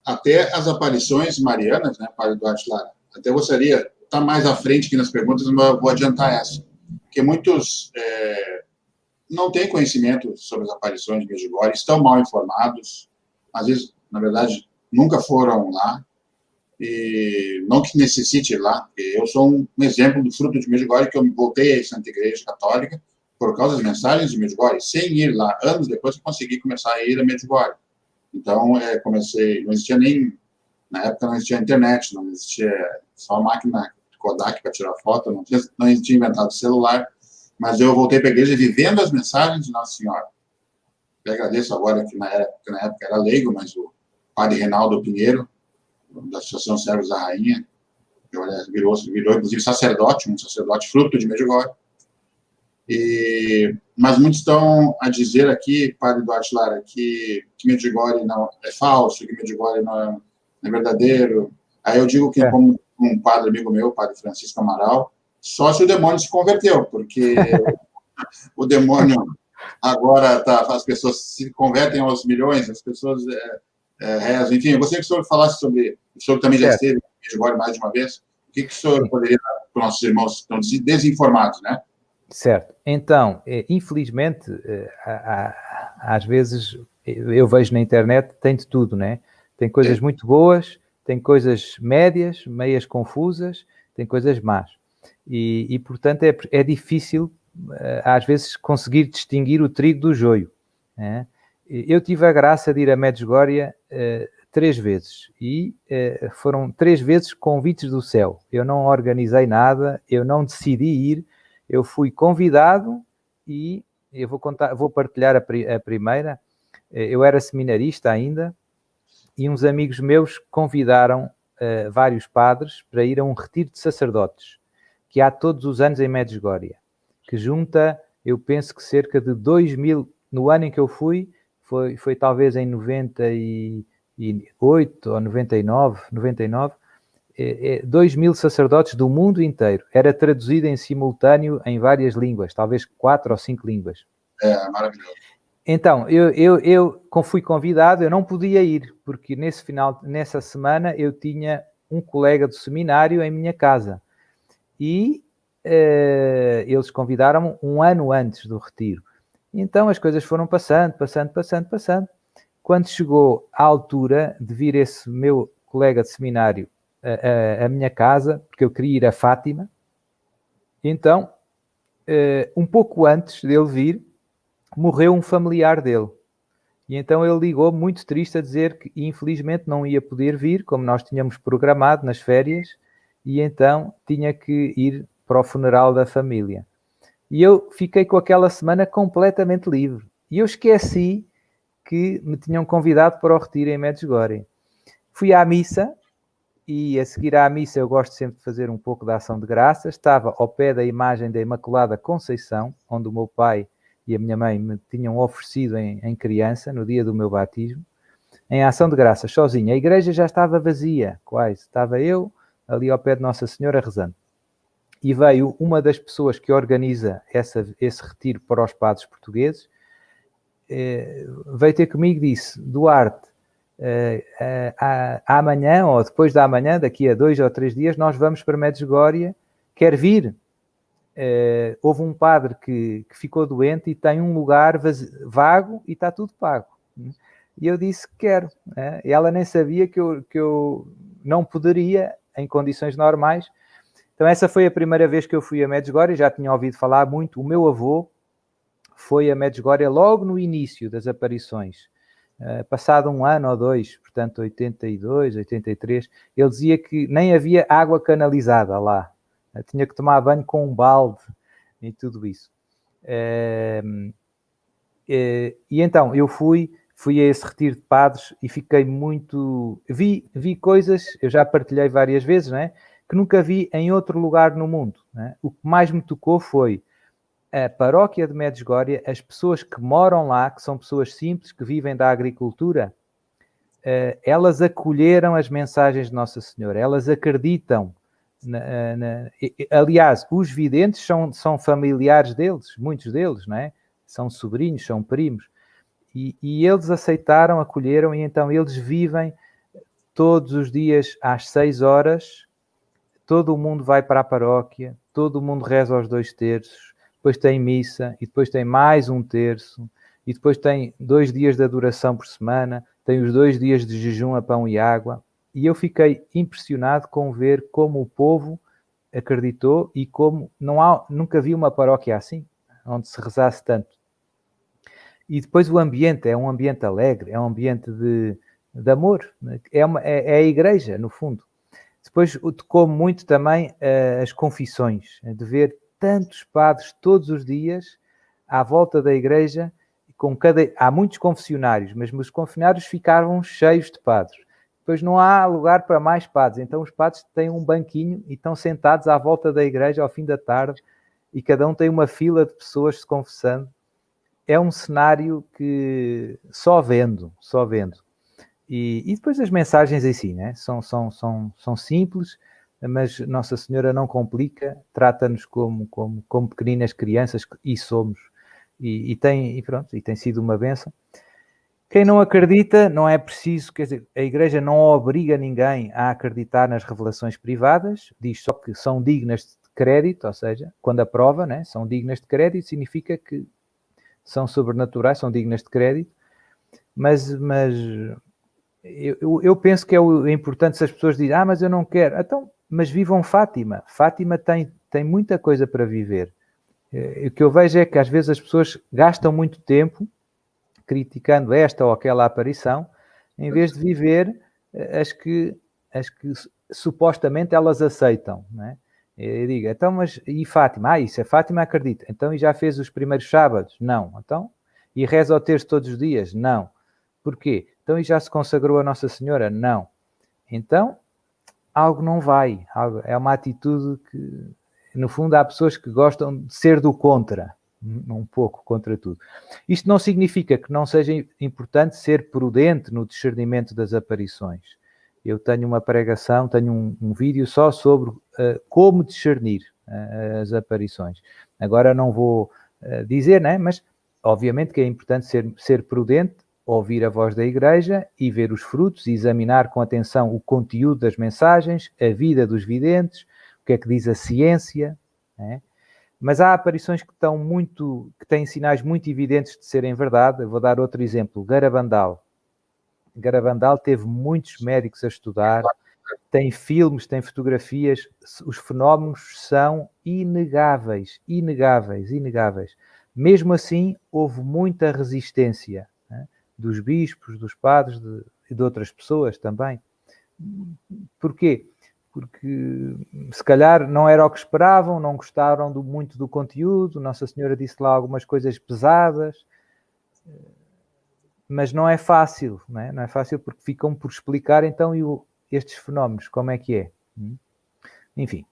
até as aparições marianas, né, Padre Duarte Lara, até gostaria, estar mais à frente aqui nas perguntas, mas eu vou adiantar essa, porque muitos não têm conhecimento sobre as aparições de Medjugorje, estão mal informados, às vezes, na verdade, nunca foram lá, e não que necessite ir lá, porque eu sou um exemplo do fruto de Medjugorje, que eu voltei à Santa Igreja Católica por causa das mensagens de Medjugorje, sem ir lá. Anos depois eu consegui começar a ir a Medjugorje. Então, comecei, não existia nem, na época não existia internet, não existia só a máquina Kodak para tirar foto, não existia inventado celular, mas eu voltei para a igreja vivendo as mensagens de Nossa Senhora. Eu agradeço agora que na época era leigo, mas o padre Reinaldo Pinheiro, da Associação Servos da Rainha, virou inclusive sacerdote, um sacerdote fruto de Medjugorje. Mas muitos estão a dizer aqui, Padre Duarte Lara, que Medjugorje não é falso, que Medjugorje não é verdadeiro. Aí eu digo que, como um padre amigo meu, o Padre Francisco Amaral, só se o demônio se converteu, porque o demônio agora as pessoas se convertem aos milhões, as pessoas rezam. Enfim, eu gostaria que o senhor falasse sobre, o senhor também já esteve em Medjugorje mais de uma vez, o que o senhor poderia dar para os nossos irmãos que estão desinformados, né? Certo. Então, infelizmente, às vezes eu vejo na internet, tem de tudo, né? Tem coisas muito boas, tem coisas médias, meias confusas, tem coisas más. E portanto, é difícil, às vezes, conseguir distinguir o trigo do joio, né? Eu tive a graça de ir a Medjugorje 3 vezes e foram 3 vezes convites do céu. Eu não organizei nada, eu não decidi ir. Eu fui convidado e eu vou partilhar a primeira. Eu era seminarista ainda e uns amigos meus convidaram vários padres para ir a um retiro de sacerdotes que há todos os anos em Medjugorje, que junta, eu penso que cerca de 2.000, no ano em que eu fui, foi talvez em 98 ou 99, 2.000 sacerdotes do mundo inteiro. Era traduzido em simultâneo em várias línguas, talvez 4 ou 5 línguas. Maravilhoso. Então, eu fui convidado, eu não podia ir, porque nessa semana eu tinha um colega do seminário em minha casa. E eles convidaram-me um ano antes do retiro. Então as coisas foram passando. Quando chegou a altura de vir esse meu colega de seminário a minha casa, porque eu queria ir a Fátima, então, um pouco antes dele vir, morreu um familiar dele. E então ele ligou muito triste a dizer que infelizmente não ia poder vir, como nós tínhamos programado nas férias, e então tinha que ir para o funeral da família. E eu fiquei com aquela semana completamente livre. E eu esqueci que me tinham convidado para o retiro em Medjugorje. Fui à missa, e a seguir à missa eu gosto sempre de fazer um pouco de ação de graças. Estava ao pé da imagem da Imaculada Conceição, onde o meu pai e a minha mãe me tinham oferecido em criança, no dia do meu batismo, em ação de graças, sozinho. A igreja já estava vazia, quase. Estava eu ali ao pé de Nossa Senhora rezando. E veio uma das pessoas que organiza esse retiro para os padres portugueses, veio ter comigo e disse: Duarte, amanhã ou depois da amanhã, daqui a 2 ou 3 dias, nós vamos para Medjugorje, quer vir? Houve um padre que ficou doente e tem um lugar vago e está tudo pago. E eu disse que quero. E ela nem sabia que eu não poderia, em condições normais. Então essa foi a primeira vez que eu fui a Medjugorje, já tinha ouvido falar muito. O meu avô foi a Medjugorje logo no início das aparições. Passado 1 ano ou 2, portanto 82, 83, ele dizia que nem havia água canalizada lá. Tinha que tomar banho com um balde e tudo isso. E então eu fui a esse retiro de padres e fiquei muito... Vi coisas, eu já partilhei várias vezes, né, que nunca vi em outro lugar no mundo. Né? O que mais me tocou foi a paróquia de Medjugorje, as pessoas que moram lá, que são pessoas simples, que vivem da agricultura, elas acolheram as mensagens de Nossa Senhora, elas acreditam. Aliás, os videntes são familiares deles, muitos deles, não é? São sobrinhos, são primos, e eles aceitaram, acolheram, e então eles vivem todos os dias às 6 horas, todo o mundo vai para a paróquia, todo o mundo reza aos 2 terços, depois tem missa, e depois tem mais 1 terço, e depois tem 2 dias de adoração por semana, tem os 2 dias de jejum a pão e água, e eu fiquei impressionado com ver como o povo acreditou e como nunca vi uma paróquia assim, onde se rezasse tanto. E depois o ambiente é um ambiente alegre, é um ambiente de amor, é a igreja, no fundo. Depois tocou muito também as confissões, de ver tantos padres todos os dias à volta da igreja, há muitos confessionários, mas os confessionários ficavam cheios de padres. Depois não há lugar para mais padres, então os padres têm um banquinho e estão sentados à volta da igreja ao fim da tarde e cada um tem uma fila de pessoas se confessando. É um cenário que só vendo. E depois as mensagens em si, né? São simples, mas Nossa Senhora não complica, trata-nos como pequeninas crianças, e somos. E tem sido uma bênção. Quem não acredita, não é preciso, quer dizer, a Igreja não obriga ninguém a acreditar nas revelações privadas, diz só que são dignas de crédito, ou seja, quando aprova, né? São dignas de crédito, significa que são sobrenaturais, são dignas de crédito, mas eu penso que é importante se as pessoas dizem, mas eu não quero, então, mas vivam Fátima. Fátima tem muita coisa para viver. O que eu vejo é que às vezes as pessoas gastam muito tempo criticando esta ou aquela aparição, em vez de viver as que supostamente elas aceitam, não é? Eu digo, então, mas e Fátima? Isso é Fátima, acredita. Então, e já fez os primeiros sábados? Não. Então, e reza ao terço todos os dias? Não. Porquê? Então, e já se consagrou a Nossa Senhora? Não. Então, algo não vai. É uma atitude que, no fundo, há pessoas que gostam de ser do contra, um pouco contra tudo. Isto não significa que não seja importante ser prudente no discernimento das aparições. Eu tenho uma pregação, tenho um vídeo só sobre como discernir as aparições. Agora não vou dizer, né? Mas obviamente que é importante ser prudente, ouvir a voz da Igreja e ver os frutos, e examinar com atenção o conteúdo das mensagens, a vida dos videntes, o que é que diz a ciência, né? Mas há aparições que têm sinais muito evidentes de serem verdade. Eu vou dar outro exemplo, Garabandal. Garabandal teve muitos médicos a estudar, tem filmes, tem fotografias, os fenómenos são inegáveis. Mesmo assim, houve muita resistência, né, dos bispos, dos padres e de outras pessoas também. Porquê? Porque se calhar não era o que esperavam, não gostaram muito do conteúdo, Nossa Senhora disse lá algumas coisas pesadas, mas não é fácil, não é? Não é fácil porque ficam por explicar então estes fenómenos, como é que é? Enfim,